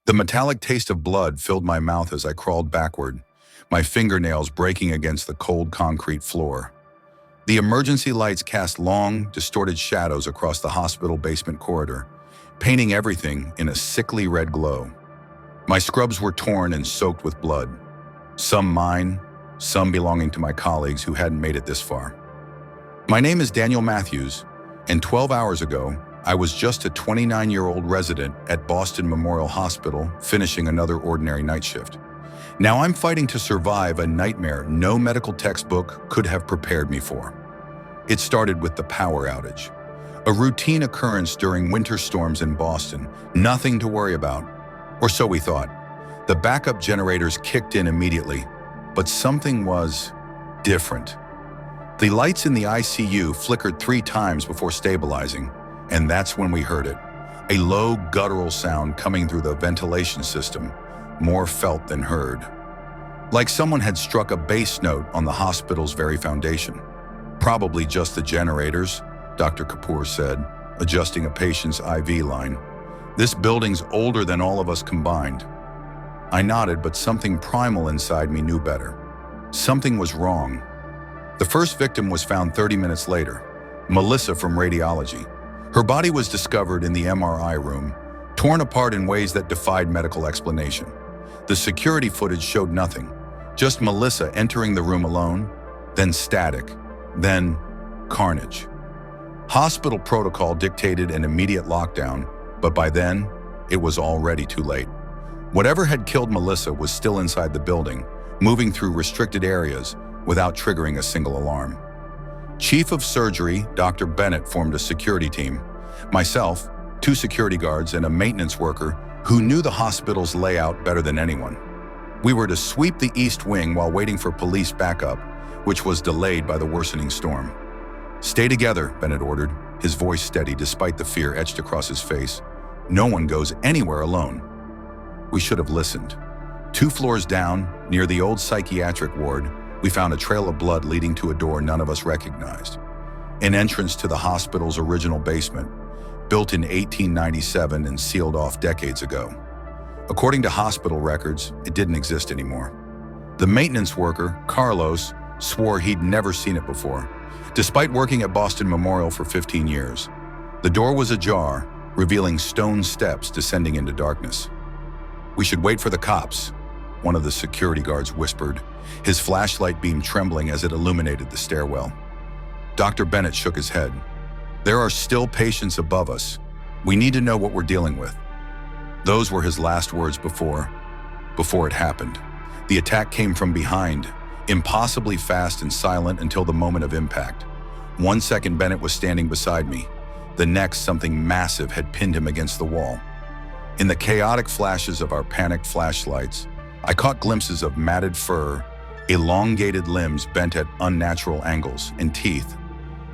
The metallic taste of blood filled my mouth as I crawled backward, my fingernails breaking against the cold concrete floor. The emergency lights cast long, distorted shadows across the hospital basement corridor, painting everything in a sickly red glow. My scrubs were torn and soaked with blood, some mine, some belonging to my colleagues who hadn't made it this far. My name is Daniel Matthews, and 12 hours ago, I was just a 29-year-old resident at Boston Memorial Hospital finishing another ordinary night shift. Now I'm fighting to survive a nightmare no medical textbook could have prepared me for. It started with the power outage. A routine occurrence during winter storms in Boston, nothing to worry about. Or so we thought. The backup generators kicked in immediately, but something was different. The lights in the ICU flickered 3 times before stabilizing, and that's when we heard it. A low guttural sound coming through the ventilation system, more felt than heard. Like someone had struck a bass note on the hospital's very foundation. Probably just the generators, Dr. Kapoor said, adjusting a patient's IV line. This building's older than all of us combined. I nodded, but something primal inside me knew better. Something was wrong. The first victim was found 30 minutes later, Melissa from radiology. Her body was discovered in the MRI room, torn apart in ways that defied medical explanation. The security footage showed nothing, just Melissa entering the room alone, then static, then carnage. Hospital protocol dictated an immediate lockdown, but by then, it was already too late. Whatever had killed Melissa was still inside the building, moving through restricted areas without triggering a single alarm. Chief of Surgery, Dr. Bennett, formed a security team. Myself, 2 security guards, and a maintenance worker who knew the hospital's layout better than anyone. We were to sweep the East Wing while waiting for police backup, which was delayed by the worsening storm. "Stay together," Bennett ordered, his voice steady despite the fear etched across his face. "No one goes anywhere alone." We should have listened. 2 floors down, near the old psychiatric ward, we found a trail of blood leading to a door none of us recognized. An entrance to the hospital's original basement, built in 1897 and sealed off decades ago. According to hospital records, it didn't exist anymore. The maintenance worker, Carlos, swore he'd never seen it before, despite working at Boston Memorial for 15 years. The door was ajar, revealing stone steps descending into darkness. "We should wait for the cops," one of the security guards whispered, his flashlight beam trembling as it illuminated the stairwell. Dr. Bennett shook his head. "There are still patients above us. We need to know what we're dealing with." Those were his last words before it happened. The attack came from behind, impossibly fast and silent until the moment of impact. 1 second Bennett was standing beside me. The next, something massive had pinned him against the wall. In the chaotic flashes of our panicked flashlights, I caught glimpses of matted fur, elongated limbs bent at unnatural angles, and teeth.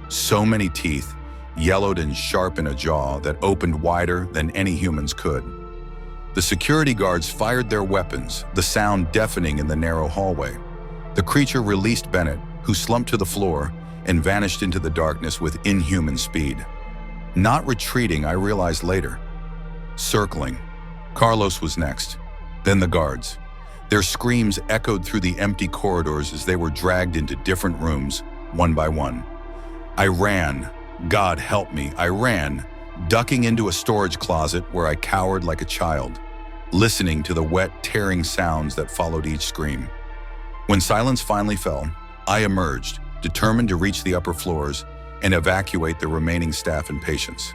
So many teeth, yellowed and sharp in a jaw that opened wider than any humans could. The security guards fired their weapons, the sound deafening in the narrow hallway. The creature released Bennett, who slumped to the floor and vanished into the darkness with inhuman speed. Not retreating, I realized later. Circling. Carlos was next, then the guards. Their screams echoed through the empty corridors as they were dragged into different rooms, one by one. I ran. God help me, I ran, ducking into a storage closet where I cowered like a child, listening to the wet, tearing sounds that followed each scream. When silence finally fell, I emerged, determined to reach the upper floors and evacuate the remaining staff and patients.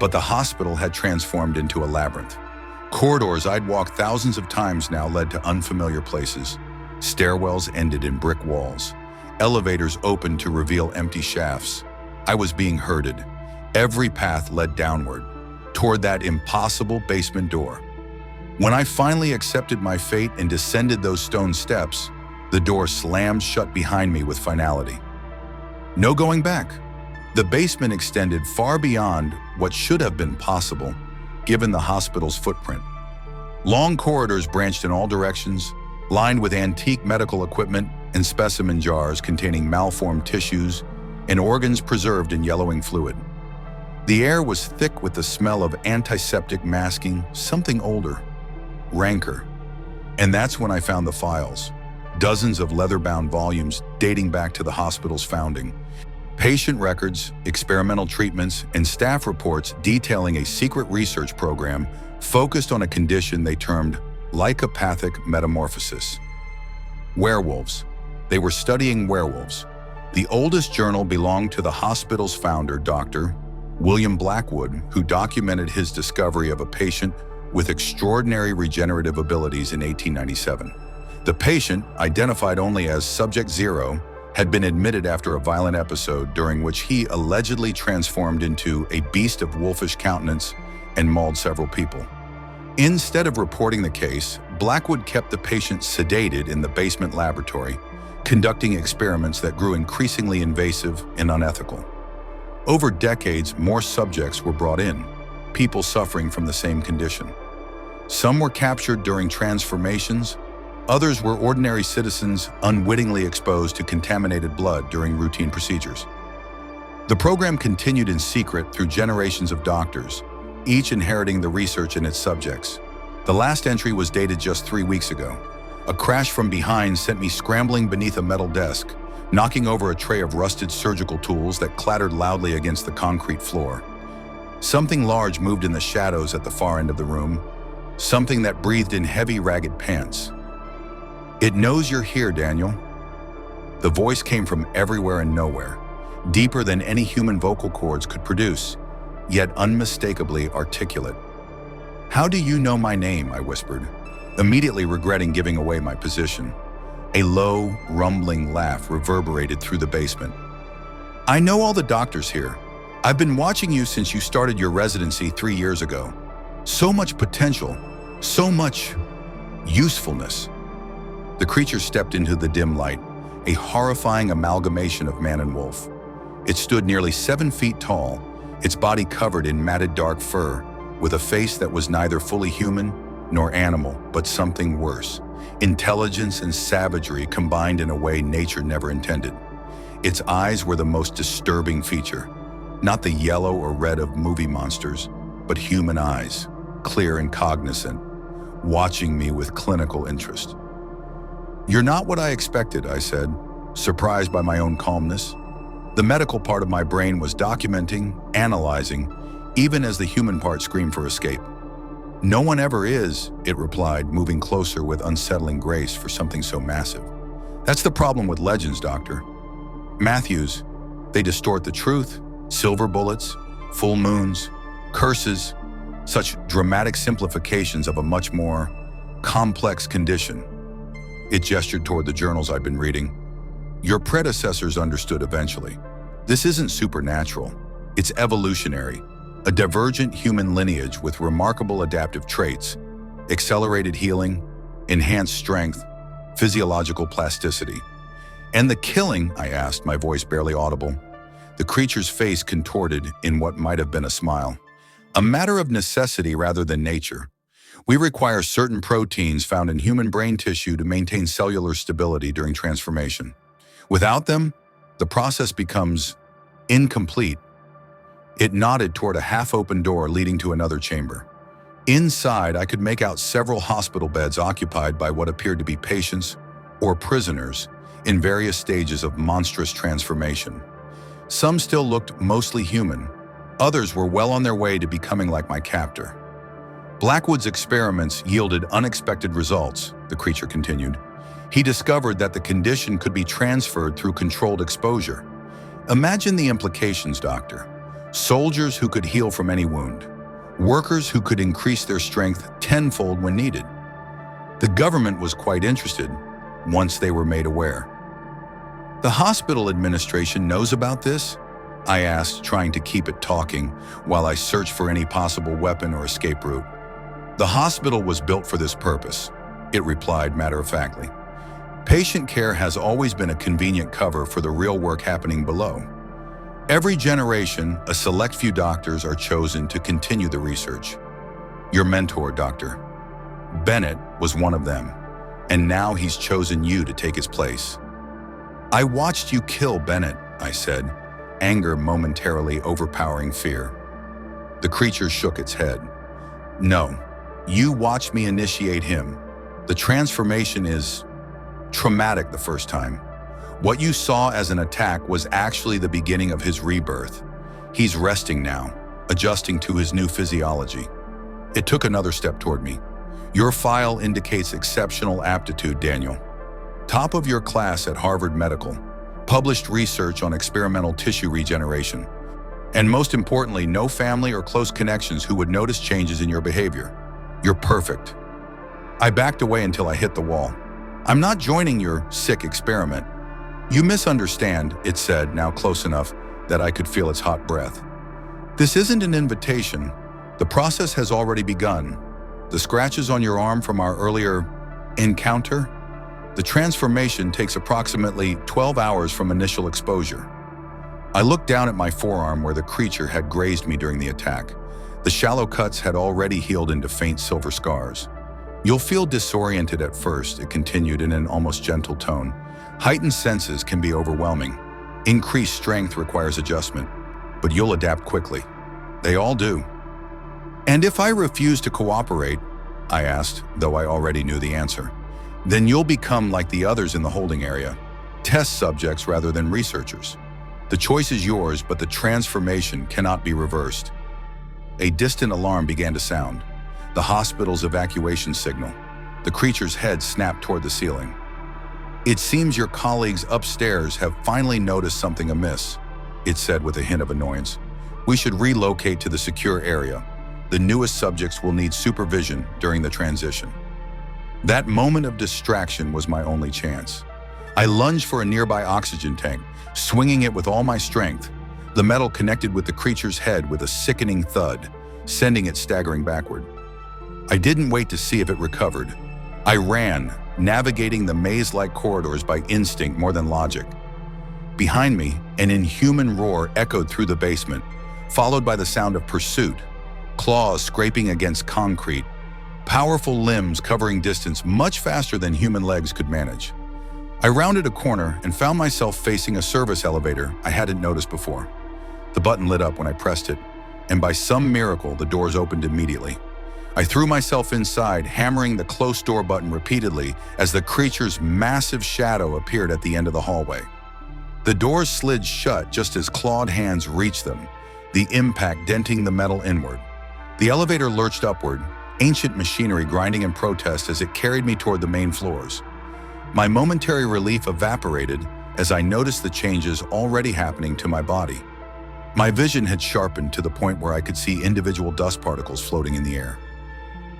But the hospital had transformed into a labyrinth. Corridors I'd walked thousands of times now led to unfamiliar places. Stairwells ended in brick walls. Elevators opened to reveal empty shafts. I was being herded. Every path led downward, toward that impossible basement door. When I finally accepted my fate and descended those stone steps, the door slammed shut behind me with finality. No going back. The basement extended far beyond what should have been possible, given the hospital's footprint. Long corridors branched in all directions, lined with antique medical equipment and specimen jars containing malformed tissues and organs preserved in yellowing fluid. The air was thick with the smell of antiseptic masking, something older. rancor. And that's when I found the files. Dozens of leather-bound volumes dating back to the hospital's founding. Patient records, experimental treatments, and staff reports detailing a secret research program focused on a condition they termed lycopathic metamorphosis. Werewolves. They were studying werewolves. The oldest journal belonged to the hospital's founder, Dr. William Blackwood, who documented his discovery of a patient with extraordinary regenerative abilities in 1897. The patient, identified only as Subject Zero, had been admitted after a violent episode during which he allegedly transformed into a beast of wolfish countenance and mauled several people. Instead of reporting the case, Blackwood kept the patient sedated in the basement laboratory, conducting experiments that grew increasingly invasive and unethical. Over decades, more subjects were brought in, people suffering from the same condition. Some were captured during transformations, others were ordinary citizens unwittingly exposed to contaminated blood during routine procedures. The program continued in secret through generations of doctors, each inheriting the research and its subjects. The last entry was dated just 3 weeks ago. A crash from behind sent me scrambling beneath a metal desk, knocking over a tray of rusted surgical tools that clattered loudly against the concrete floor. Something large moved in the shadows at the far end of the room, something that breathed in heavy, ragged pants. "It knows you're here, Daniel." The voice came from everywhere and nowhere, deeper than any human vocal cords could produce, yet unmistakably articulate. "How do you know my name?" I whispered, immediately regretting giving away my position. A low, rumbling laugh reverberated through the basement. "I know all the doctors here. I've been watching you since you started your residency 3 years ago. So much potential, so much usefulness." The creature stepped into the dim light, a horrifying amalgamation of man and wolf. It stood nearly 7 feet tall, its body covered in matted dark fur, with a face that was neither fully human nor animal, but something worse. Intelligence and savagery combined in a way nature never intended. Its eyes were the most disturbing feature, not the yellow or red of movie monsters, but human eyes, clear and cognizant, watching me with clinical interest. "You're not what I expected," I said, surprised by my own calmness. The medical part of my brain was documenting, analyzing, even as the human part screamed for escape. "No one ever is," it replied, moving closer with unsettling grace for something so massive. "That's the problem with legends, Doctor. Matthews, they distort the truth, silver bullets, full moons, curses, such dramatic simplifications of a much more complex condition." It gestured toward the journals I'd been reading. "Your predecessors understood eventually. This isn't supernatural, it's evolutionary. A divergent human lineage with remarkable adaptive traits, accelerated healing, enhanced strength, physiological plasticity." "And the killing?" I asked, my voice barely audible. The creature's face contorted in what might have been a smile. "A matter of necessity rather than nature. We require certain proteins found in human brain tissue to maintain cellular stability during transformation. Without them, the process becomes incomplete." It nodded toward a half-open door leading to another chamber. Inside, I could make out several hospital beds occupied by what appeared to be patients or prisoners in various stages of monstrous transformation. Some still looked mostly human. Others were well on their way to becoming like my captor. "Blackwood's experiments yielded unexpected results," the creature continued. "He discovered that the condition could be transferred through controlled exposure. Imagine the implications, Doctor. Soldiers who could heal from any wound. Workers who could increase their strength tenfold when needed. The government was quite interested once they were made aware." "The hospital administration knows about this?" I asked, trying to keep it talking while I searched for any possible weapon or escape route. "The hospital was built for this purpose," it replied matter-of-factly. "Patient care has always been a convenient cover for the real work happening below. Every generation, a select few doctors are chosen to continue the research. Your mentor, Dr. Bennett, was one of them, and now he's chosen you to take his place." "I watched you kill Bennett," I said, anger momentarily overpowering fear. The creature shook its head. "No, You watched me initiate him. The transformation is traumatic the first time. What you saw as an attack was actually the beginning of his rebirth. He's resting now, adjusting to his new physiology. It took another step toward me. Your file indicates exceptional aptitude, Daniel. Top of your class at Harvard Medical. Published research on experimental tissue regeneration. And most importantly, no family or close connections who would notice changes in your behavior. You're perfect. I backed away until I hit the wall. I'm not joining your sick experiment. You misunderstand, it said, now close enough that I could feel its hot breath. This isn't an invitation. The process has already begun. The scratches on your arm from our earlier encounter? The transformation takes approximately 12 hours from initial exposure. I looked down at my forearm where the creature had grazed me during the attack. The shallow cuts had already healed into faint silver scars. You'll feel disoriented at first, it continued in an almost gentle tone. Heightened senses can be overwhelming. Increased strength requires adjustment, but you'll adapt quickly. They all do. And if I refuse to cooperate, I asked, though I already knew the answer, then you'll become like the others in the holding area, test subjects rather than researchers. The choice is yours, but the transformation cannot be reversed. A distant alarm began to sound, the hospital's evacuation signal. The creature's head snapped toward the ceiling. It seems your colleagues upstairs have finally noticed something amiss, it said with a hint of annoyance. We should relocate to the secure area. The newest subjects will need supervision during the transition. That moment of distraction was my only chance. I lunged for a nearby oxygen tank, swinging it with all my strength. The metal connected with the creature's head with a sickening thud, sending it staggering backward. I didn't wait to see if it recovered. I ran, navigating the maze-like corridors by instinct more than logic. Behind me, an inhuman roar echoed through the basement, followed by the sound of pursuit, claws scraping against concrete, powerful limbs covering distance much faster than human legs could manage. I rounded a corner and found myself facing a service elevator I hadn't noticed before. The button lit up when I pressed it, and by some miracle, the doors opened immediately. I threw myself inside, hammering the close door button repeatedly as the creature's massive shadow appeared at the end of the hallway. The doors slid shut just as clawed hands reached them, the impact denting the metal inward. The elevator lurched upward, ancient machinery grinding in protest as it carried me toward the main floors. My momentary relief evaporated as I noticed the changes already happening to my body. My vision had sharpened to the point where I could see individual dust particles floating in the air.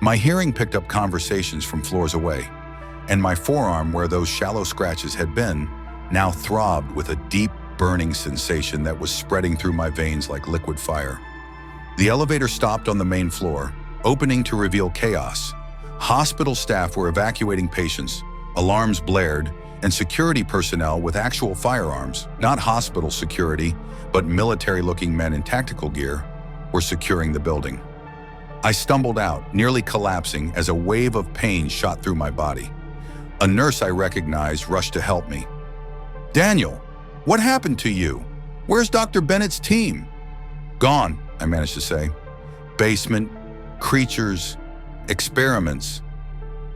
My hearing picked up conversations from floors away, and my forearm, where those shallow scratches had been, now throbbed with a deep, burning sensation that was spreading through my veins like liquid fire. The elevator stopped on the main floor, opening to reveal chaos. Hospital staff were evacuating patients, alarms blared, and security personnel with actual firearms, not hospital security, but military-looking men in tactical gear, were securing the building. I stumbled out, nearly collapsing as a wave of pain shot through my body. A nurse I recognized rushed to help me. "Daniel, what happened to you? Where's Dr. Bennett's team?" "Gone," I managed to say. "Basement, creatures, experiments."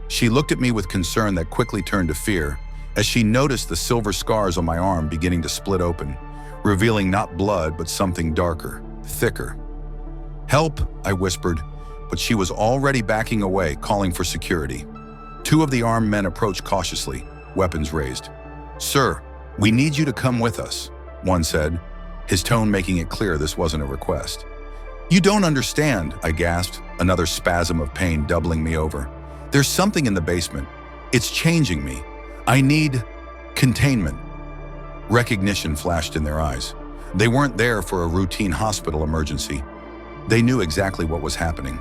She looked at me with concern that quickly turned to fear as she noticed the silver scars on my arm beginning to split open, revealing not blood but something darker, thicker. "Help," I whispered, but she was already backing away, calling for security. Two of the armed men approached cautiously, weapons raised. "Sir, we need you to come with us," one said, his tone making it clear this wasn't a request. "You don't understand," I gasped, another spasm of pain doubling me over. "There's something in the basement. It's changing me. I need containment." Recognition flashed in their eyes. They weren't there for a routine hospital emergency. They knew exactly what was happening.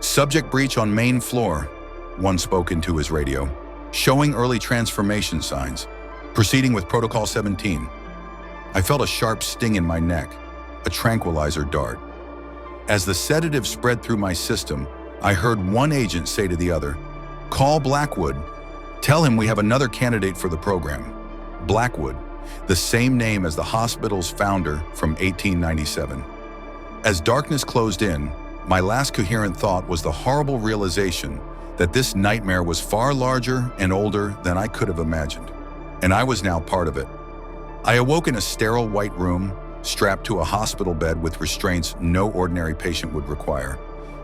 "Subject breach on main floor," one spoke into his radio, "showing early transformation signs. Proceeding with Protocol 17. I felt a sharp sting in my neck, a tranquilizer dart. As the sedative spread through my system, I heard one agent say to the other, "Call Blackwood. Tell him we have another candidate for the program." Blackwood, the same name as the hospital's founder from 1897. As darkness closed in, My last coherent thought was the horrible realization that this nightmare was far larger and older than I could have imagined, and I was now part of it. I awoke in a sterile white room, strapped to a hospital bed with restraints no ordinary patient would require.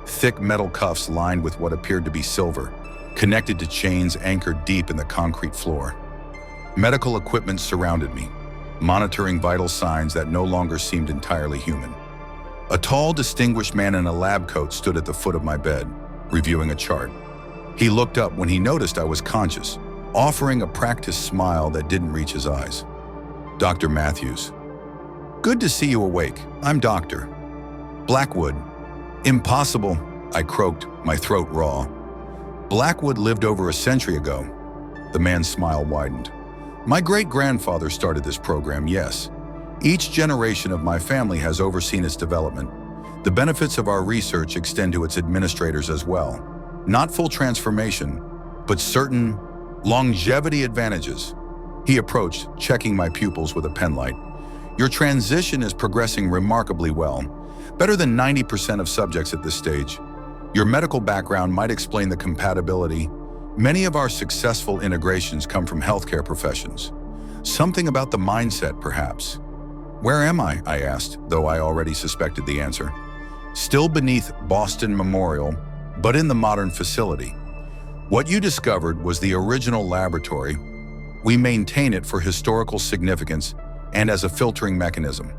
Thick metal cuffs lined with what appeared to be silver, connected to chains anchored deep in the concrete floor. Medical equipment surrounded me, monitoring vital signs that no longer seemed entirely human. A tall, distinguished man in a lab coat stood at the foot of my bed, reviewing a chart. He looked up when he noticed I was conscious, offering a practiced smile that didn't reach his eyes. "Dr. Matthews." "Good to see you awake. I'm Dr. Blackwood." "Impossible," I croaked, my throat raw. "Blackwood lived over a century ago." The man's smile widened. "My great-grandfather started this program, yes. Each generation of my family has overseen its development. The benefits of our research extend to its administrators as well. Not full transformation, but certain longevity advantages." He approached, checking my pupils with a penlight. "Your transition is progressing remarkably well, better than 90% of subjects at this stage. Your medical background might explain the compatibility. Many of our successful integrations come from healthcare professions. Something about the mindset, perhaps." "Where am I?" I asked, though I already suspected the answer. "Still beneath Boston Memorial, but in the modern facility. What you discovered was the original laboratory. We maintain it for historical significance and as a filtering mechanism.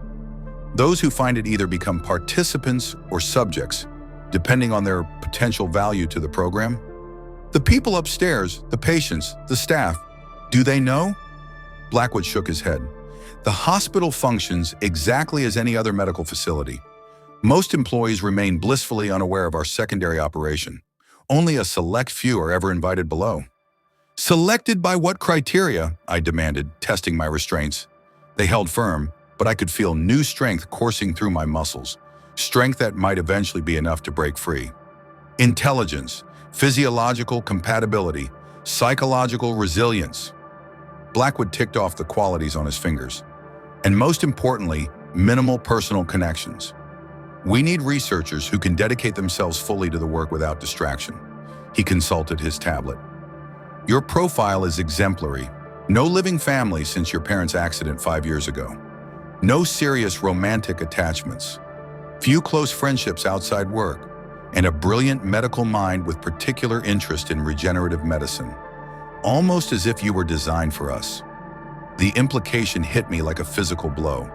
Those who find it either become participants or subjects, depending on their potential value to the program." "The people upstairs, the patients, the staff, do they know?" Blackwood shook his head. "The hospital functions exactly as any other medical facility. Most employees remain blissfully unaware of our secondary operation. Only a select few are ever invited below." "Selected by what criteria?" I demanded, testing my restraints. They held firm, but I could feel new strength coursing through my muscles, strength that might eventually be enough to break free. "Intelligence, physiological compatibility, psychological resilience." Blackwood ticked off the qualities on his fingers. "And most importantly, minimal personal connections. We need researchers who can dedicate themselves fully to the work without distraction." He consulted his tablet. "Your profile is exemplary. No living family since your parents' accident 5 years ago. No serious romantic attachments. Few close friendships outside work, and a brilliant medical mind with particular interest in regenerative medicine. Almost as if you were designed for us." The implication hit me like a physical blow.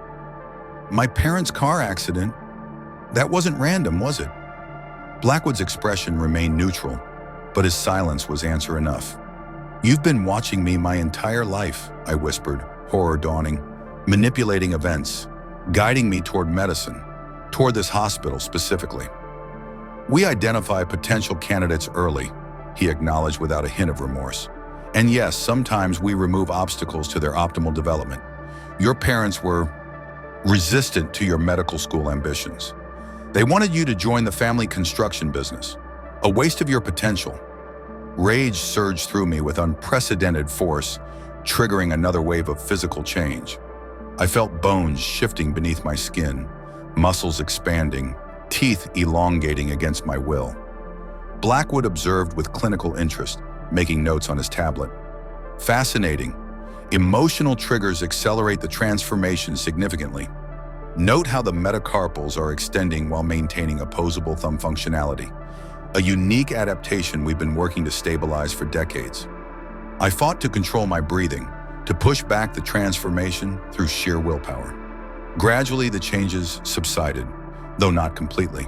"My parents' car accident? That wasn't random, was it?" Blackwood's expression remained neutral, but his silence was answer enough. "You've been watching me my entire life," I whispered, horror dawning, "manipulating events, guiding me toward medicine, toward this hospital specifically." "We identify potential candidates early," he acknowledged without a hint of remorse. "And yes, sometimes we remove obstacles to their optimal development. Your parents were resistant to your medical school ambitions. They wanted you to join the family construction business, a waste of your potential." Rage surged through me with unprecedented force, triggering another wave of physical change. I felt bones shifting beneath my skin, muscles expanding, teeth elongating against my will. Blackwood observed with clinical interest, making notes on his tablet. "Fascinating. Emotional triggers accelerate the transformation significantly. Note how the metacarpals are extending while maintaining opposable thumb functionality. A unique adaptation we've been working to stabilize for decades." I fought to control my breathing, to push back the transformation through sheer willpower. Gradually, the changes subsided, though not completely.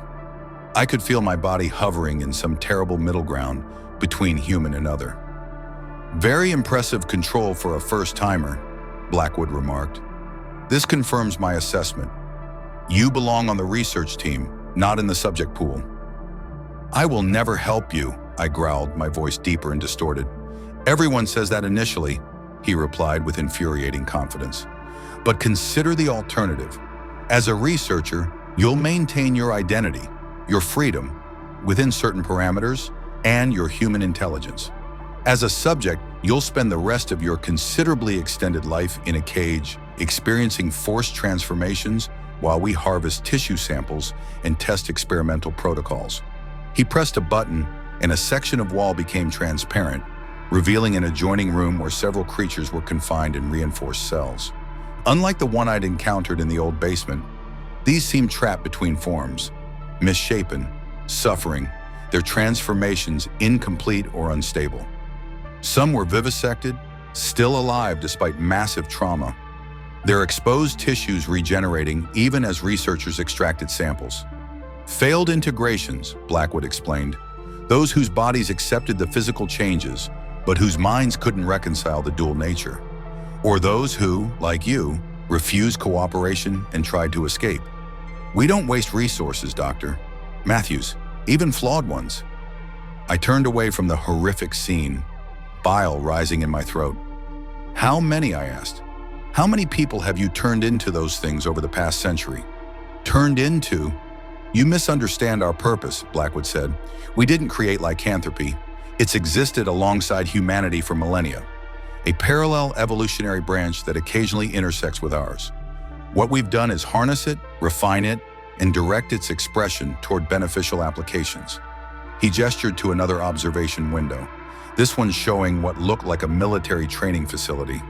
I could feel my body hovering in some terrible middle ground between human and other. "Very impressive control for a first-timer," Blackwood remarked. "This confirms my assessment. You belong on the research team, not in the subject pool." "I will never help you," I growled, my voice deeper and distorted. "Everyone says that initially," he replied with infuriating confidence. "But consider the alternative. As a researcher, you'll maintain your identity, your freedom, within certain parameters, and your human intelligence. As a subject, you'll spend the rest of your considerably extended life in a cage, experiencing forced transformations while we harvest tissue samples and test experimental protocols. He pressed a button, and a section of wall became transparent, revealing an adjoining room where several creatures were confined in reinforced cells. Unlike the one I'd encountered in the old basement, these seemed trapped between forms, misshapen, suffering, their transformations incomplete or unstable. Some were vivisected, still alive despite massive trauma, their exposed tissues regenerating even as researchers extracted samples. Failed integrations, Blackwood explained, those whose bodies accepted the physical changes, but whose minds couldn't reconcile the dual nature. Or those who, like you, refused cooperation and tried to escape. We don't waste resources, Dr. Matthews, even flawed ones. I turned away from the horrific scene, bile rising in my throat. How many, I asked. How many people have you turned into those things over the past century? Turned into? You misunderstand our purpose, Blackwood said. We didn't create lycanthropy. It's existed alongside humanity for millennia, a parallel evolutionary branch that occasionally intersects with ours. What we've done is harness it, refine it, and direct its expression toward beneficial applications. He gestured to another observation window, this one showing what looked like a military training facility.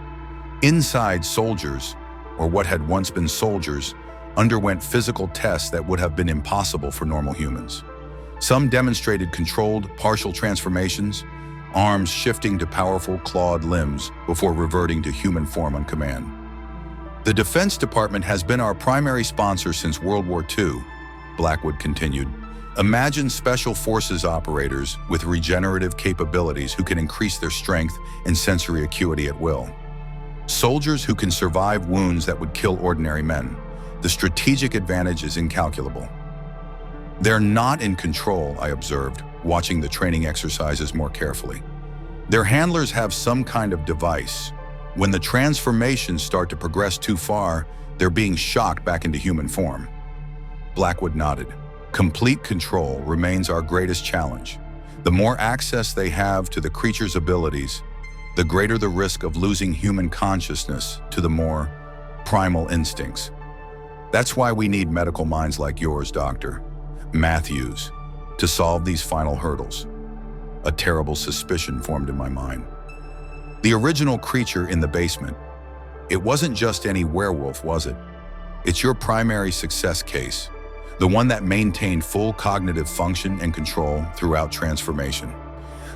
Inside, soldiers, or what had once been soldiers, underwent physical tests that would have been impossible for normal humans. Some demonstrated controlled, partial transformations, arms shifting to powerful clawed limbs before reverting to human form on command. The Defense Department has been our primary sponsor since World War II, Blackwood continued. Imagine special forces operators with regenerative capabilities who can increase their strength and sensory acuity at will. Soldiers who can survive wounds that would kill ordinary men. The strategic advantage is incalculable. They're not in control, I observed, watching the training exercises more carefully. Their handlers have some kind of device. When the transformations start to progress too far, they're being shocked back into human form. Blackwood nodded. Complete control remains our greatest challenge. The more access they have to the creature's abilities, the greater the risk of losing human consciousness to the more primal instincts. That's why we need medical minds like yours, Dr. Matthews, to solve these final hurdles. A terrible suspicion formed in my mind. The original creature in the basement, it wasn't just any werewolf, was it? It's your primary success case, the one that maintained full cognitive function and control throughout transformation.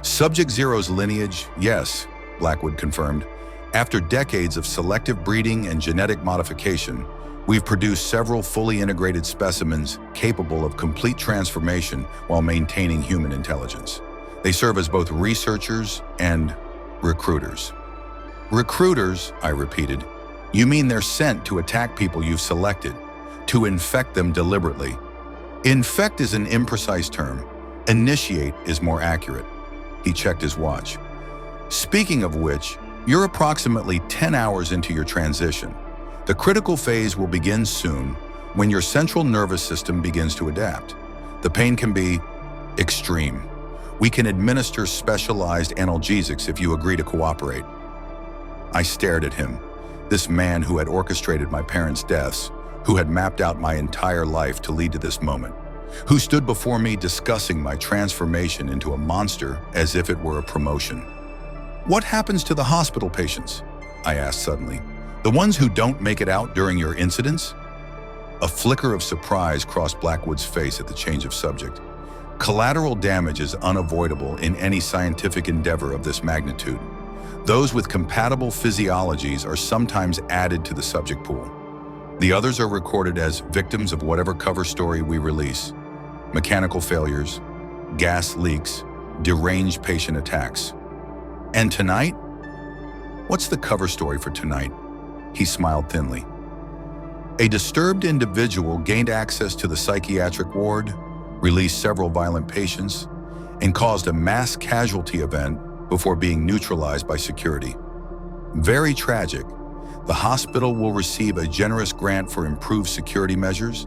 Subject Zero's lineage, yes, Blackwood confirmed. After decades of selective breeding and genetic modification, we've produced several fully integrated specimens capable of complete transformation while maintaining human intelligence. They serve as both researchers and recruiters. Recruiters, I repeated. You mean they're sent to attack people you've selected, to infect them deliberately. Infect is an imprecise term. Initiate is more accurate. He checked his watch. Speaking of which, you're approximately 10 hours into your transition. The critical phase will begin soon when your central nervous system begins to adapt. The pain can be extreme. We can administer specialized analgesics if you agree to cooperate. I stared at him, this man who had orchestrated my parents' deaths, who had mapped out my entire life to lead to this moment, who stood before me discussing my transformation into a monster as if it were a promotion. What happens to the hospital patients? I asked suddenly. The ones who don't make it out during your incidents? A flicker of surprise crossed Blackwood's face at the change of subject. Collateral damage is unavoidable in any scientific endeavor of this magnitude. Those with compatible physiologies are sometimes added to the subject pool. The others are recorded as victims of whatever cover story we release. Mechanical failures, gas leaks, deranged patient attacks. And tonight? What's the cover story for tonight? He smiled thinly. A disturbed individual gained access to the psychiatric ward, released several violent patients, and caused a mass casualty event before being neutralized by security. Very tragic. The hospital will receive a generous grant for improved security measures,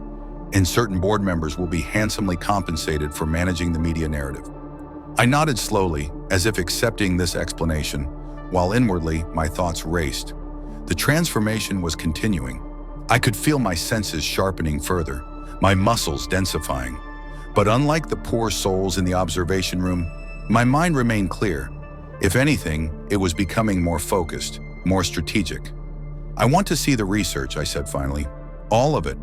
and certain board members will be handsomely compensated for managing the media narrative. I nodded slowly, as if accepting this explanation, while inwardly my thoughts raced. The transformation was continuing. I could feel my senses sharpening further, my muscles densifying. But unlike the poor souls in the observation room, my mind remained clear. If anything, it was becoming more focused, more strategic. I want to see the research, I said finally. All of it.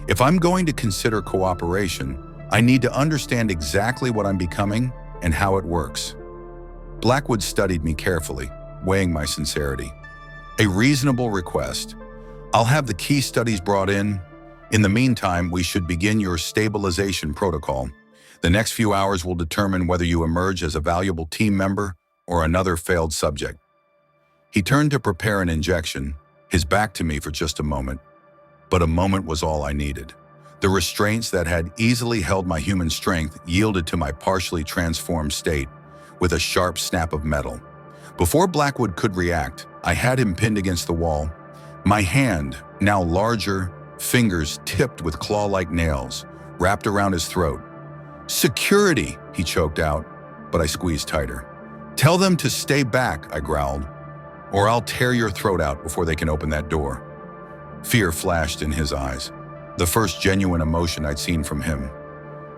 If I'm going to consider cooperation, I need to understand exactly what I'm becoming and how it works. Blackwood studied me carefully, weighing my sincerity. A reasonable request. I'll have the key studies brought in. In the meantime, we should begin your stabilization protocol. The next few hours will determine whether you emerge as a valuable team member or another failed subject. He turned to prepare an injection, his back to me for just a moment. But a moment was all I needed. The restraints that had easily held my human strength yielded to my partially transformed state with a sharp snap of metal. Before Blackwood could react, I had him pinned against the wall, my hand, now larger, fingers tipped with claw-like nails, wrapped around his throat. "Security," he choked out, but I squeezed tighter. "Tell them to stay back," I growled, "or I'll tear your throat out before they can open that door." Fear flashed in his eyes, the first genuine emotion I'd seen from him.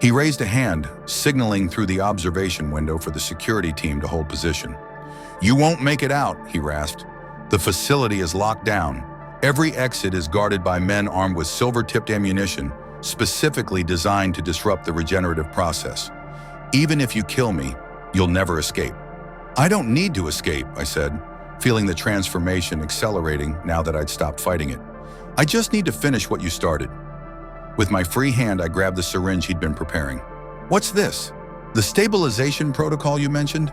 He raised a hand, signaling through the observation window for the security team to hold position. "You won't make it out," he rasped. "The facility is locked down. Every exit is guarded by men armed with silver-tipped ammunition, specifically designed to disrupt the regenerative process. Even if you kill me, you'll never escape." "I don't need to escape," I said, feeling the transformation accelerating now that I'd stopped fighting it. "I just need to finish what you started." With my free hand, I grabbed the syringe he'd been preparing. "What's this? The stabilization protocol you mentioned?"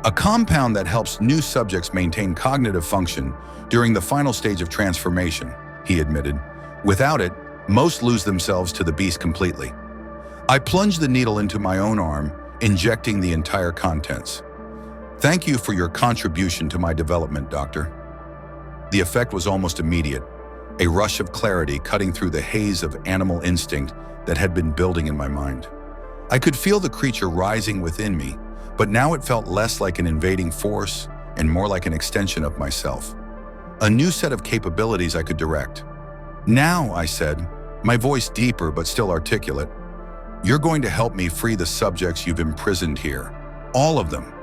"A compound that helps new subjects maintain cognitive function during the final stage of transformation," he admitted. "Without it, most lose themselves to the beast completely." I plunged the needle into my own arm, injecting the entire contents. "Thank you for your contribution to my development, Doctor." The effect was almost immediate, a rush of clarity cutting through the haze of animal instinct that had been building in my mind. I could feel the creature rising within me, but now it felt less like an invading force and more like an extension of myself. A new set of capabilities I could direct. "Now," I said, my voice deeper but still articulate, "you're going to help me free the subjects you've imprisoned here. All of them."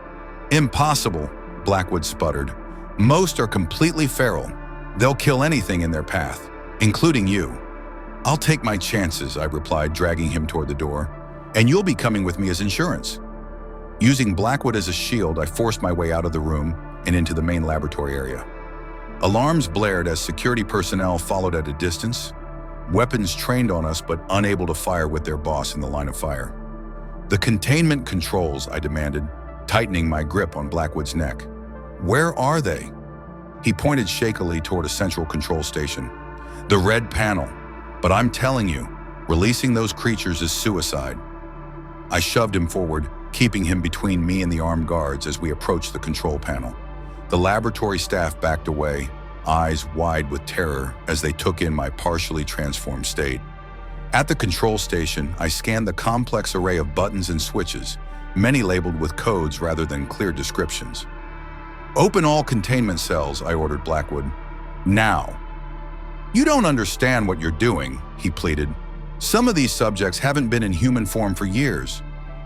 "Impossible," Blackwood sputtered. "Most are completely feral. They'll kill anything in their path, including you." "I'll take my chances," I replied, dragging him toward the door. "And you'll be coming with me as insurance." Using Blackwood as a shield, I forced my way out of the room and into the main laboratory area. Alarms blared as security personnel followed at a distance, weapons trained on us but unable to fire with their boss in the line of fire. "The containment controls," I demanded, tightening my grip on Blackwood's neck. "Where are they?" He pointed shakily toward a central control station. "The red panel. But I'm telling you, releasing those creatures is suicide." I shoved him forward, keeping him between me and the armed guards as we approached the control panel. The laboratory staff backed away, eyes wide with terror as they took in my partially transformed state. At the control station, I scanned the complex array of buttons and switches, many labeled with codes rather than clear descriptions. "Open all containment cells," I ordered Blackwood. "Now." "You don't understand what you're doing," he pleaded. "Some of these subjects haven't been in human form for years.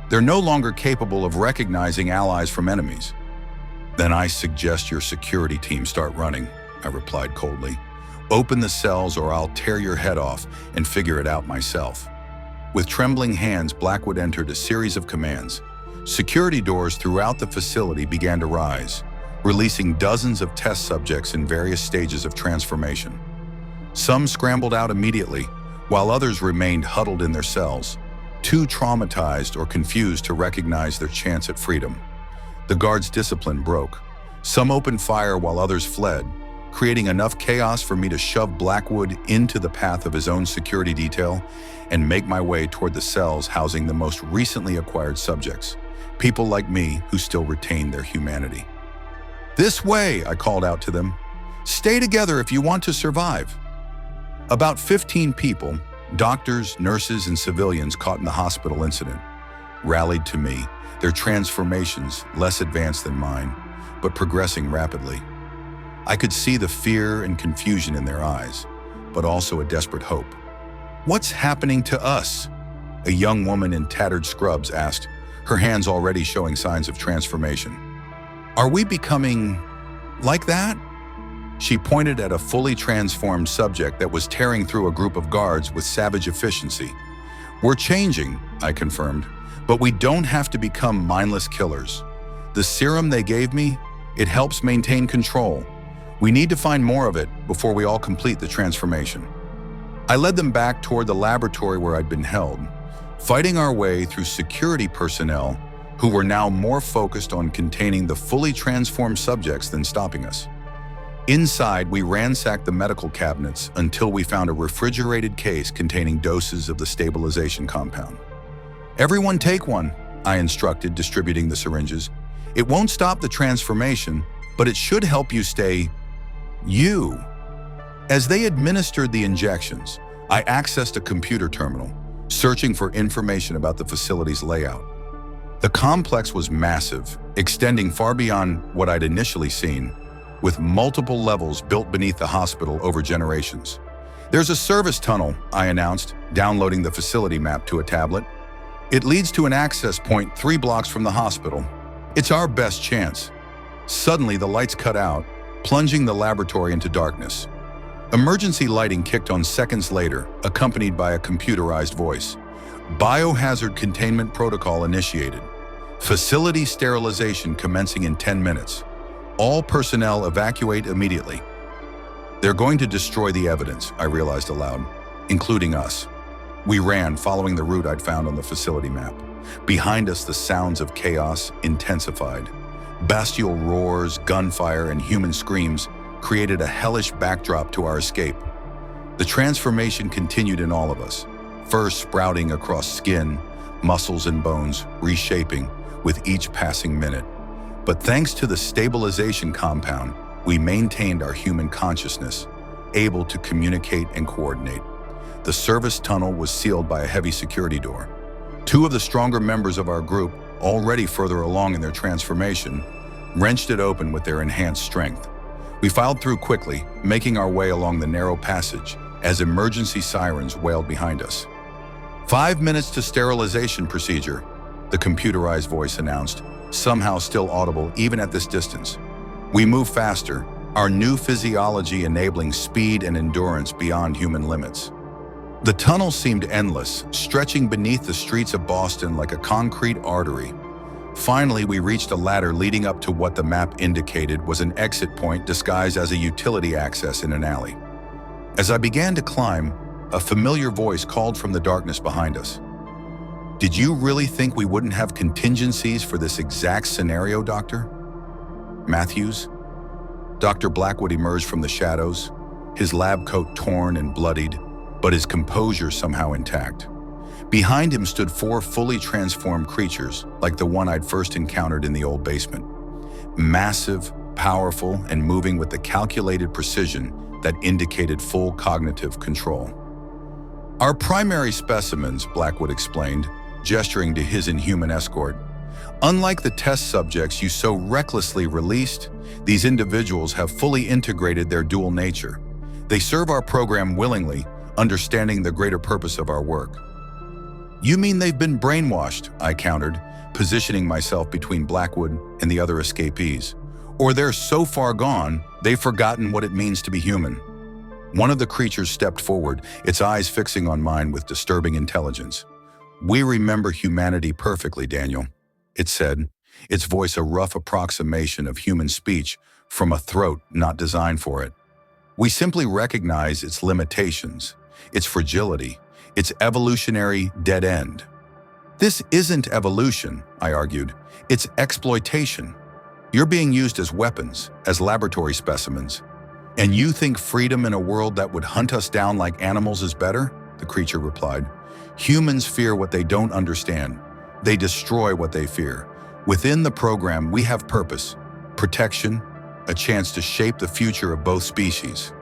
They're no longer capable of recognizing allies from enemies." "Then I suggest your security team start running," I replied coldly. "Open the cells or I'll tear your head off and figure it out myself." With trembling hands, Blackwood entered a series of commands. Security doors throughout the facility began to rise, releasing dozens of test subjects in various stages of transformation. Some scrambled out immediately, while others remained huddled in their cells, too traumatized or confused to recognize their chance at freedom. The guards' discipline broke. Some opened fire while others fled, creating enough chaos for me to shove Blackwood into the path of his own security detail and make my way toward the cells housing the most recently acquired subjects, people like me who still retained their humanity. "This way," I called out to them. "Stay together if you want to survive." About 15 people, doctors, nurses, and civilians caught in the hospital incident, rallied to me, their transformations less advanced than mine, but progressing rapidly. I could see the fear and confusion in their eyes, but also a desperate hope. "What's happening to us?" a young woman in tattered scrubs asked, her hands already showing signs of transformation. "Are we becoming like that?" She pointed at a fully transformed subject that was tearing through a group of guards with savage efficiency. "We're changing," I confirmed, "but we don't have to become mindless killers. The serum they gave me, it helps maintain control. We need to find more of it before we all complete the transformation." I led them back toward the laboratory where I'd been held, fighting our way through security personnel who were now more focused on containing the fully transformed subjects than stopping us. Inside, we ransacked the medical cabinets until we found a refrigerated case containing doses of the stabilization compound. "Everyone take one," I instructed, distributing the syringes. "It won't stop the transformation, but it should help you stay you." As they administered the injections, I accessed a computer terminal, searching for information about the facility's layout. The complex was massive, extending far beyond what I'd initially seen, with multiple levels built beneath the hospital over generations. "There's a service tunnel," I announced, downloading the facility map to a tablet. "It leads to an access point 3 blocks from the hospital. It's our best chance." Suddenly, the lights cut out, plunging the laboratory into darkness. Emergency lighting kicked on seconds later, accompanied by a computerized voice. "Biohazard containment protocol initiated. Facility sterilization commencing in 10 minutes. All personnel evacuate immediately." "They're going to destroy the evidence," I realized aloud, "including us." We ran, following the route I'd found on the facility map. Behind us, the sounds of chaos intensified. Bestial roars, gunfire, and human screams created a hellish backdrop to our escape. The transformation continued in all of us, first sprouting across skin, muscles, and bones, reshaping with each passing minute. But thanks to the stabilization compound, we maintained our human consciousness, able to communicate and coordinate. The service tunnel was sealed by a heavy security door. 2 of the stronger members of our group, already further along in their transformation, wrenched it open with their enhanced strength. We filed through quickly, making our way along the narrow passage as emergency sirens wailed behind us. 5 minutes to sterilization procedure," the computerized voice announced, somehow still audible even at this distance. We moved faster, our new physiology enabling speed and endurance beyond human limits. The tunnel seemed endless, stretching beneath the streets of Boston like a concrete artery. Finally, we reached a ladder leading up to what the map indicated was an exit point disguised as a utility access in an alley. As I began to climb, a familiar voice called from the darkness behind us. "Did you really think we wouldn't have contingencies for this exact scenario, Doctor?" "Matthews?" Dr. Blackwood emerged from the shadows, his lab coat torn and bloodied, but his composure somehow intact. Behind him stood 4 fully transformed creatures, like the one I'd first encountered in the old basement. Massive, powerful, and moving with the calculated precision that indicated full cognitive control. "Our primary specimens," Blackwood explained, gesturing to his inhuman escort. "Unlike the test subjects you so recklessly released, these individuals have fully integrated their dual nature. They serve our program willingly, understanding the greater purpose of our work." "You mean they've been brainwashed," I countered, positioning myself between Blackwood and the other escapees. "Or they're so far gone, they've forgotten what it means to be human." One of the creatures stepped forward, its eyes fixing on mine with disturbing intelligence. "We remember humanity perfectly, Daniel," it said, its voice a rough approximation of human speech from a throat not designed for it. "We simply recognize its limitations, its fragility, its evolutionary dead end." "This isn't evolution," I argued. "It's exploitation. You're being used as weapons, as laboratory specimens. And you think freedom in a world that would hunt us down like animals is better?" the creature replied. "Humans fear what they don't understand. They destroy what they fear. Within the program, we have purpose, protection, a chance to shape the future of both species."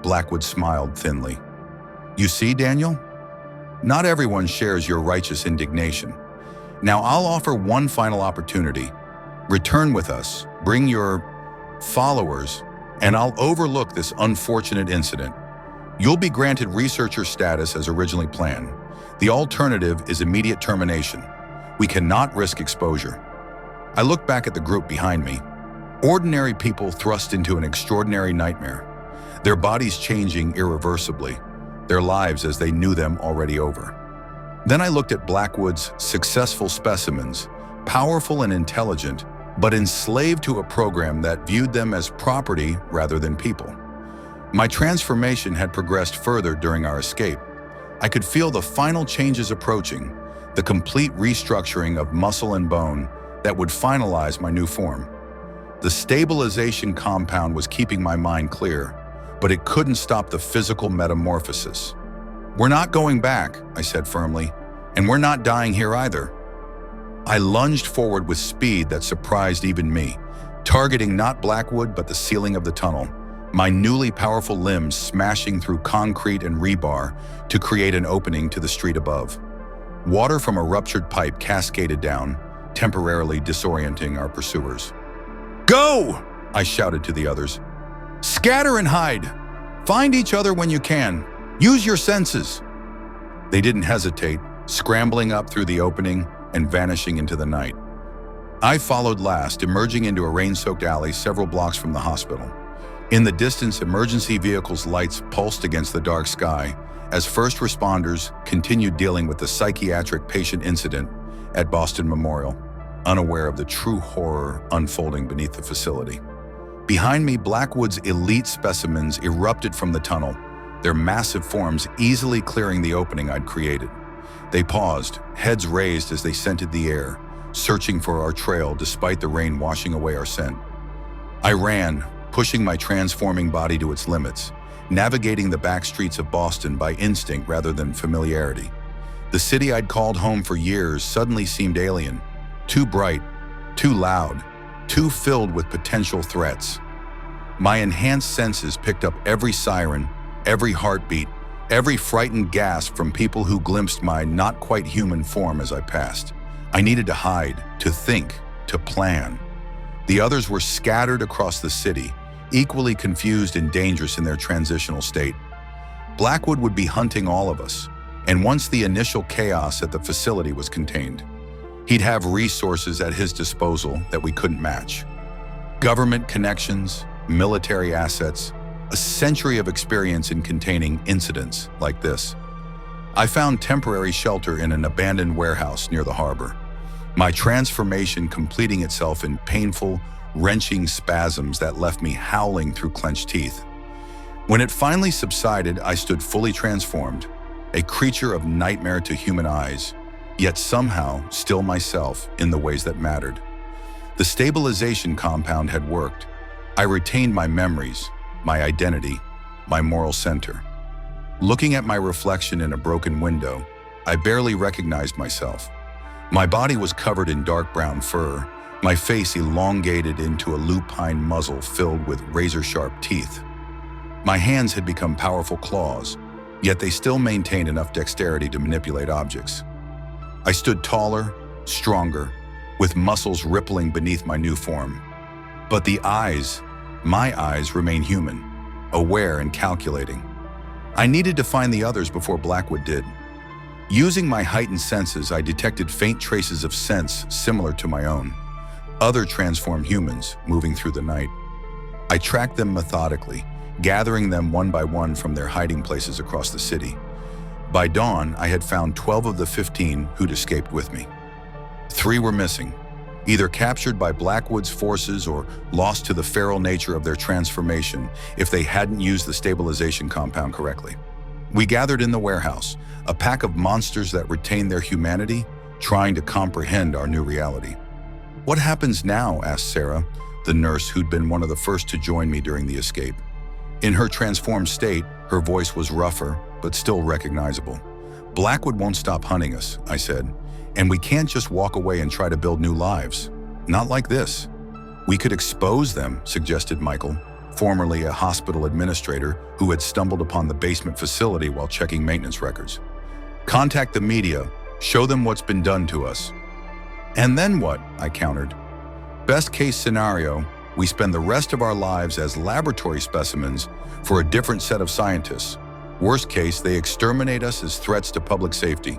Blackwood smiled thinly. "You see, Daniel? Not everyone shares your righteous indignation. Now I'll offer one final opportunity. Return with us, bring your followers, and I'll overlook this unfortunate incident. You'll be granted researcher status as originally planned. The alternative is immediate termination. We cannot risk exposure. I looked back at the group behind me. Ordinary people thrust into an extraordinary nightmare, their bodies changing irreversibly, their lives as they knew them already over. Then I looked at Blackwood's successful specimens, powerful and intelligent, but enslaved to a program that viewed them as property rather than people. My transformation had progressed further during our escape. I could feel the final changes approaching, the complete restructuring of muscle and bone that would finalize my new form. The stabilization compound was keeping my mind clear, but it couldn't stop the physical metamorphosis. "We're not going back," I said firmly, "and we're not dying here either." I lunged forward with speed that surprised even me, targeting not Blackwood but the ceiling of the tunnel, my newly powerful limbs smashing through concrete and rebar to create an opening to the street above. Water from a ruptured pipe cascaded down, temporarily disorienting our pursuers. "Go!" I shouted to the others. "Scatter and hide! Find each other when you can! Use your senses!" They didn't hesitate, scrambling up through the opening and vanishing into the night. I followed last, emerging into a rain-soaked alley several blocks from the hospital. In the distance, emergency vehicles' lights pulsed against the dark sky as first responders continued dealing with the psychiatric patient incident at Boston Memorial, unaware of the true horror unfolding beneath the facility. Behind me, Blackwood's elite specimens erupted from the tunnel, their massive forms easily clearing the opening I'd created. They paused, heads raised as they scented the air, searching for our trail despite the rain washing away our scent. I ran, pushing my transforming body to its limits, navigating the back streets of Boston by instinct rather than familiarity. The city I'd called home for years suddenly seemed alien, too bright, too loud, too filled with potential threats. My enhanced senses picked up every siren, every heartbeat, every frightened gasp from people who glimpsed my not-quite-human form as I passed. I needed to hide, to think, to plan. The others were scattered across the city, equally confused and dangerous in their transitional state. Blackwood would be hunting all of us, and once the initial chaos at the facility was contained, he'd have resources at his disposal that we couldn't match. Government connections, military assets, a century of experience in containing incidents like this. I found temporary shelter in an abandoned warehouse near the harbor, my transformation completing itself in painful, wrenching spasms that left me howling through clenched teeth. When it finally subsided, I stood fully transformed, a creature of nightmare to human eyes, yet somehow still myself in the ways that mattered. The stabilization compound had worked. I retained my memories, my identity, my moral center. Looking at my reflection in a broken window, I barely recognized myself. My body was covered in dark brown fur, my face elongated into a lupine muzzle filled with razor-sharp teeth. My hands had become powerful claws, yet they still maintained enough dexterity to manipulate objects. I stood taller, stronger, with muscles rippling beneath my new form. But the eyes, my eyes, remained human, aware and calculating. I needed to find the others before Blackwood did. Using my heightened senses, I detected faint traces of sense similar to my own. Other transformed humans moving through the night. I tracked them methodically, gathering them one by one from their hiding places across the city. By dawn, I had found 12 of the 15 who'd escaped with me. 3 were missing, either captured by Blackwood's forces or lost to the feral nature of their transformation if they hadn't used the stabilization compound correctly. We gathered in the warehouse, a pack of monsters that retained their humanity, trying to comprehend our new reality. "What happens now?" asked Sarah, the nurse who'd been one of the first to join me during the escape. In her transformed state, her voice was rougher, but still recognizable. "Blackwood won't stop hunting us," I said, "and we can't just walk away and try to build new lives. Not like this." "We could expose them," suggested Michael, formerly a hospital administrator who had stumbled upon the basement facility while checking maintenance records. "Contact the media, show them what's been done to us." "And then what?" I countered. "Best case scenario, we spend the rest of our lives as laboratory specimens for a different set of scientists. Worst case, they exterminate us as threats to public safety.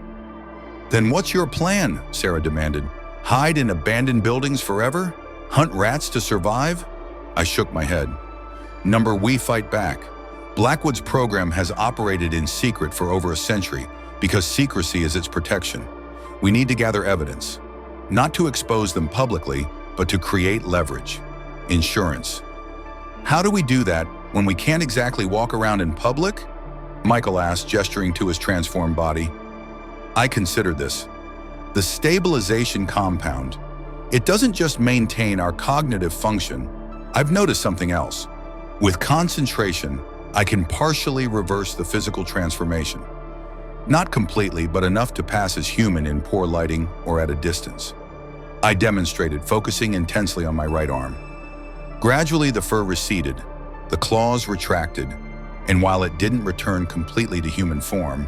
Then what's your plan? Sarah demanded. Hide in abandoned buildings forever? Hunt rats to survive? I shook my head. We fight back. Blackwood's program has operated in secret for over a century because secrecy is its protection. We need to gather evidence, not to expose them publicly, but to create leverage. Insurance. How do we do that when we can't exactly walk around in public? Michael asked, gesturing to his transformed body. I considered this. The stabilization compound. It doesn't just maintain our cognitive function. I've noticed something else. With concentration, I can partially reverse the physical transformation. Not completely, but enough to pass as human in poor lighting or at a distance. I demonstrated, focusing intensely on my right arm. Gradually, the fur receded, the claws retracted, and while it didn't return completely to human form,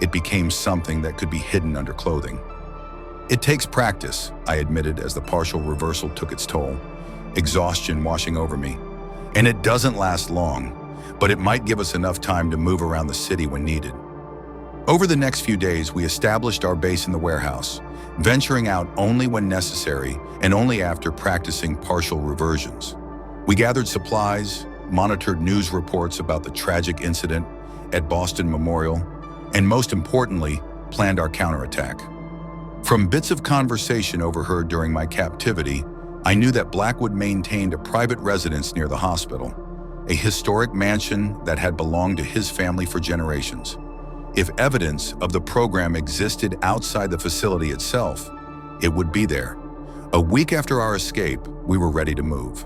it became something that could be hidden under clothing. It takes practice, I admitted as the partial reversal took its toll, exhaustion washing over me. And it doesn't last long, but it might give us enough time to move around the city when needed. Over the next few days, we established our base in the warehouse, venturing out only when necessary and only after practicing partial reversions. We gathered supplies, monitored news reports about the tragic incident at Boston Memorial, and most importantly, planned our counterattack. From bits of conversation overheard during my captivity, I knew that Blackwood maintained a private residence near the hospital, a historic mansion that had belonged to his family for generations. If evidence of the program existed outside the facility itself, it would be there. A week after our escape, we were ready to move.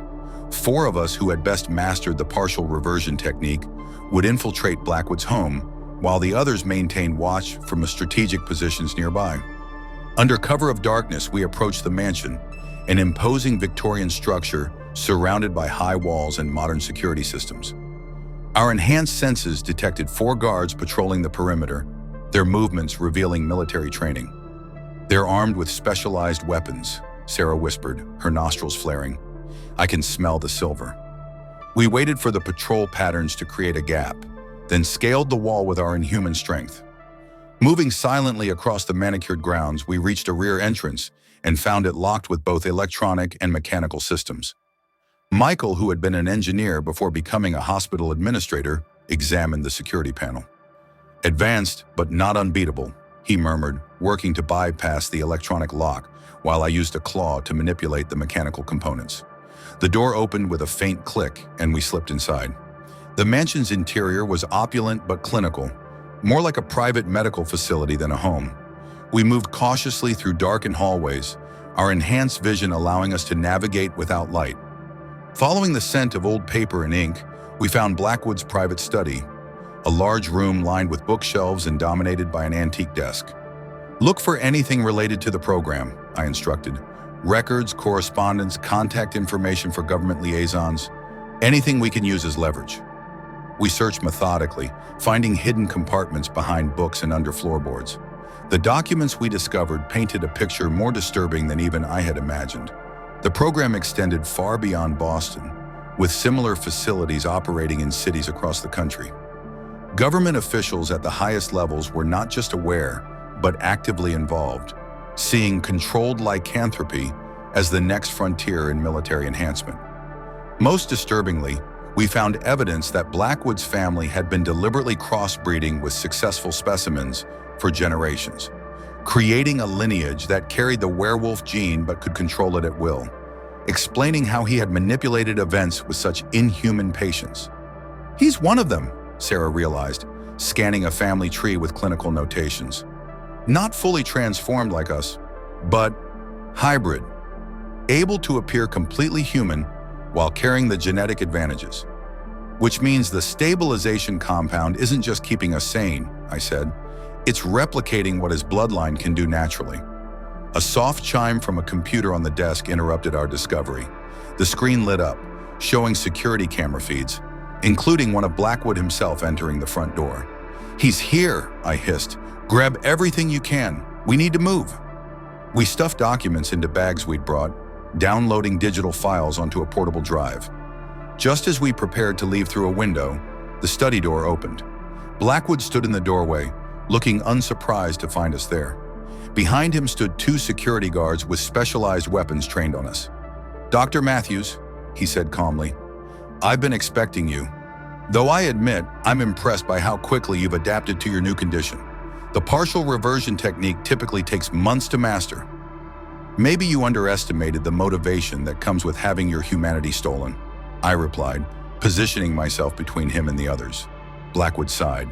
4 of us who had best mastered the partial reversion technique would infiltrate Blackwood's home, while the others maintained watch from strategic positions nearby. Under cover of darkness, we approached the mansion, an imposing Victorian structure surrounded by high walls and modern security systems. Our enhanced senses detected 4 guards patrolling the perimeter, their movements revealing military training. They're armed with specialized weapons, Sarah whispered, her nostrils flaring. I can smell the silver. We waited for the patrol patterns to create a gap, then scaled the wall with our inhuman strength. Moving silently across the manicured grounds, we reached a rear entrance and found it locked with both electronic and mechanical systems. Michael, who had been an engineer before becoming a hospital administrator, examined the security panel. Advanced, but not unbeatable, he murmured, working to bypass the electronic lock while I used a claw to manipulate the mechanical components. The door opened with a faint click, and we slipped inside. The mansion's interior was opulent but clinical, more like a private medical facility than a home. We moved cautiously through darkened hallways, our enhanced vision allowing us to navigate without light. Following the scent of old paper and ink, we found Blackwood's private study, a large room lined with bookshelves and dominated by an antique desk. Look for anything related to the program, I instructed. Records, correspondence, contact information for government liaisons, anything we can use as leverage. We searched methodically, finding hidden compartments behind books and under floorboards. The documents we discovered painted a picture more disturbing than even I had imagined. The program extended far beyond Boston, with similar facilities operating in cities across the country. Government officials at the highest levels were not just aware, but actively involved, seeing controlled lycanthropy as the next frontier in military enhancement. Most disturbingly, we found evidence that Blackwood's family had been deliberately crossbreeding with successful specimens for generations, creating a lineage that carried the werewolf gene but could control it at will, explaining how he had manipulated events with such inhuman patience. He's one of them, Sarah realized, scanning a family tree with clinical notations. Not fully transformed like us, but hybrid, able to appear completely human while carrying the genetic advantages. Which means the stabilization compound isn't just keeping us sane, I said. It's replicating what his bloodline can do naturally. A soft chime from a computer on the desk interrupted our discovery. The screen lit up, showing security camera feeds, including one of Blackwood himself entering the front door. He's here, I hissed. Grab everything you can. We need to move. We stuffed documents into bags we'd brought, downloading digital files onto a portable drive. Just as we prepared to leave through a window, the study door opened. Blackwood stood in the doorway, looking unsurprised to find us there. Behind him stood two security guards with specialized weapons trained on us. "Dr. Matthews," he said calmly, "I've been expecting you. Though I admit, I'm impressed by how quickly you've adapted to your new condition. The partial reversion technique typically takes months to master. Maybe you underestimated the motivation that comes with having your humanity stolen," I replied, positioning myself between him and the others. Blackwood sighed.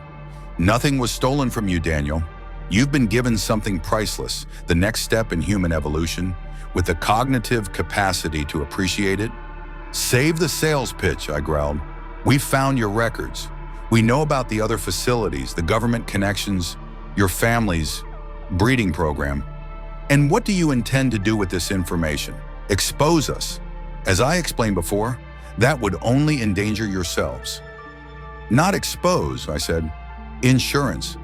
"Nothing was stolen from you, Daniel. You've been given something priceless, the next step in human evolution, with the cognitive capacity to appreciate it." "Save the sales pitch," I growled. "We've found your records. We know about the other facilities, the government connections, your family's breeding program. And what do you intend to do with this information? Expose us? As I explained before, that would only endanger yourselves." "Not expose," I said. "Insurance.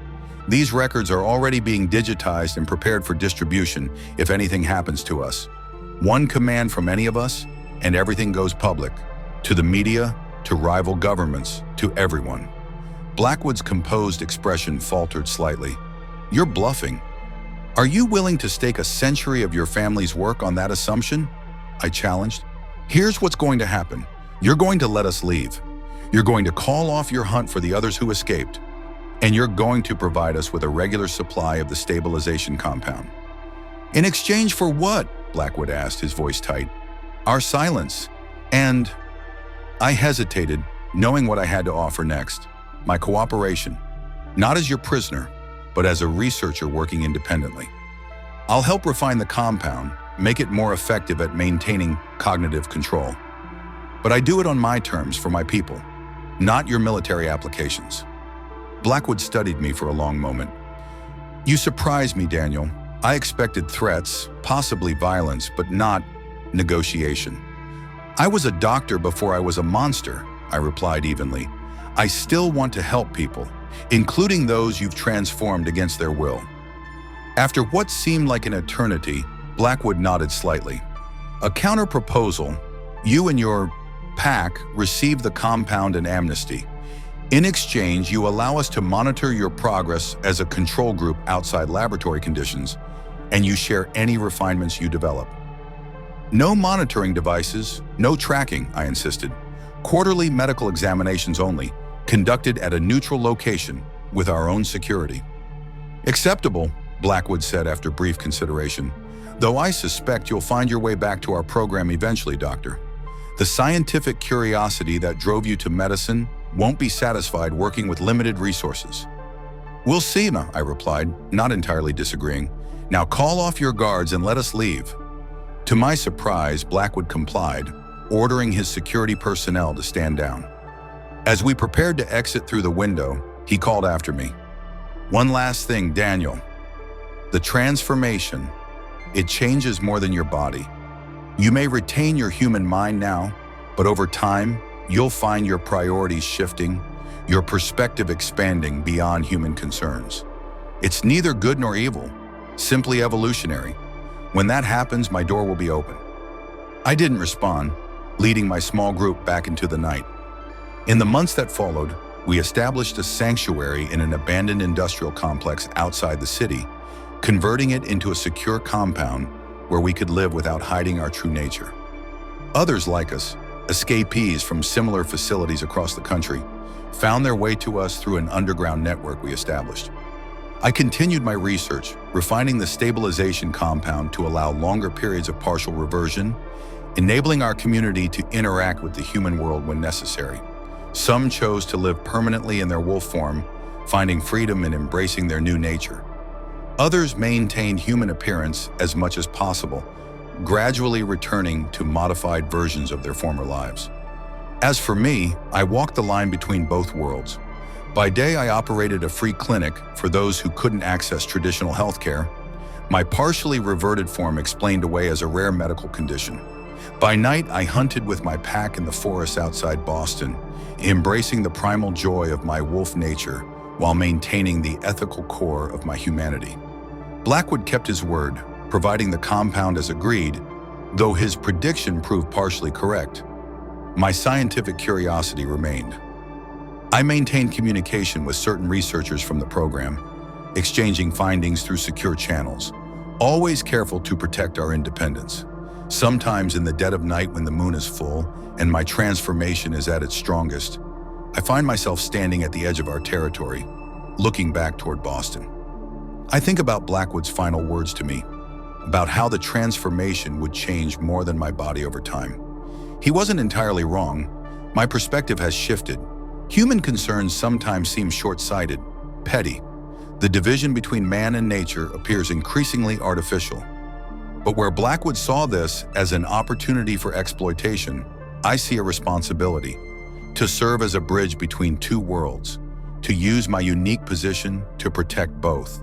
These records are already being digitized and prepared for distribution if anything happens to us. One command from any of us, and everything goes public. To the media, to rival governments, to everyone." Blackwood's composed expression faltered slightly. "You're bluffing. Are you willing to stake a century of your family's work on that assumption?" I challenged. "Here's what's going to happen. You're going to let us leave. You're going to call off your hunt for the others who escaped. And you're going to provide us with a regular supply of the stabilization compound." "In exchange for what?" Blackwood asked, his voice tight. "Our silence. And—" I hesitated, knowing what I had to offer next. "My cooperation. Not as your prisoner, but as a researcher working independently. I'll help refine the compound, make it more effective at maintaining cognitive control. But I do it on my terms for my people, not your military applications." Blackwood studied me for a long moment. "You surprised me, Daniel. I expected threats, possibly violence, but not negotiation." "I was a doctor before I was a monster," I replied evenly. "I still want to help people, including those you've transformed against their will." After what seemed like an eternity, Blackwood nodded slightly. "A counter-proposal. You and your pack receive the compound and amnesty. In exchange, you allow us to monitor your progress as a control group outside laboratory conditions, and you share any refinements you develop." "No monitoring devices, no tracking," I insisted. "Quarterly medical examinations only, conducted at a neutral location with our own security." "Acceptable," Blackwood said after brief consideration, "though I suspect you'll find your way back to our program eventually, Doctor. The scientific curiosity that drove you to medicine won't be satisfied working with limited resources." "We'll see," I replied, not entirely disagreeing. "Now call off your guards and let us leave." To my surprise, Blackwood complied, ordering his security personnel to stand down. As we prepared to exit through the window, he called after me. "One last thing, Daniel. The transformation, it changes more than your body. You may retain your human mind now, but over time, you'll find your priorities shifting, your perspective expanding beyond human concerns. It's neither good nor evil, simply evolutionary. When that happens, my door will be open." I didn't respond, leading my small group back into the night. In the months that followed, we established a sanctuary in an abandoned industrial complex outside the city, converting it into a secure compound where we could live without hiding our true nature. Others like us, escapees from similar facilities across the country, found their way to us through an underground network we established. I continued my research, refining the stabilization compound to allow longer periods of partial reversion, enabling our community to interact with the human world when necessary. Some chose to live permanently in their wolf form, finding freedom in embracing their new nature. Others maintained human appearance as much as possible, gradually returning to modified versions of their former lives. As for me, I walked the line between both worlds. By day, I operated a free clinic for those who couldn't access traditional healthcare. My partially reverted form explained away as a rare medical condition. By night, I hunted with my pack in the forests outside Boston, embracing the primal joy of my wolf nature while maintaining the ethical core of my humanity. Blackwood kept his word, providing the compound as agreed, though his prediction proved partially correct. My scientific curiosity remained. I maintained communication with certain researchers from the program, exchanging findings through secure channels, always careful to protect our independence. Sometimes in the dead of night when the moon is full and my transformation is at its strongest, I find myself standing at the edge of our territory, looking back toward Boston. I think about Blackwood's final words to me, about how the transformation would change more than my body over time. He wasn't entirely wrong. My perspective has shifted. Human concerns sometimes seem short-sighted, petty. The division between man and nature appears increasingly artificial. But where Blackwood saw this as an opportunity for exploitation, I see a responsibility to serve as a bridge between two worlds, to use my unique position to protect both.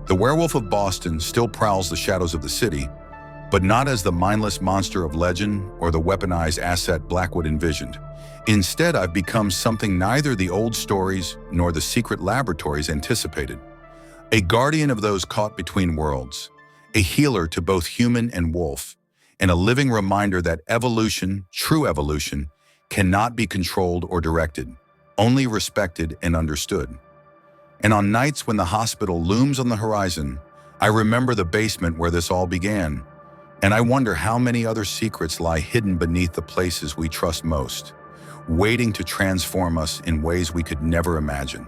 The Werewolf of Boston still prowls the shadows of the city, but not as the mindless monster of legend or the weaponized asset Blackwood envisioned. Instead, I've become something neither the old stories nor the secret laboratories anticipated. A guardian of those caught between worlds, a healer to both human and wolf, and a living reminder that evolution, true evolution, cannot be controlled or directed, only respected and understood. And on nights when the hospital looms on the horizon, I remember the basement where this all began, and I wonder how many other secrets lie hidden beneath the places we trust most, waiting to transform us in ways we could never imagine.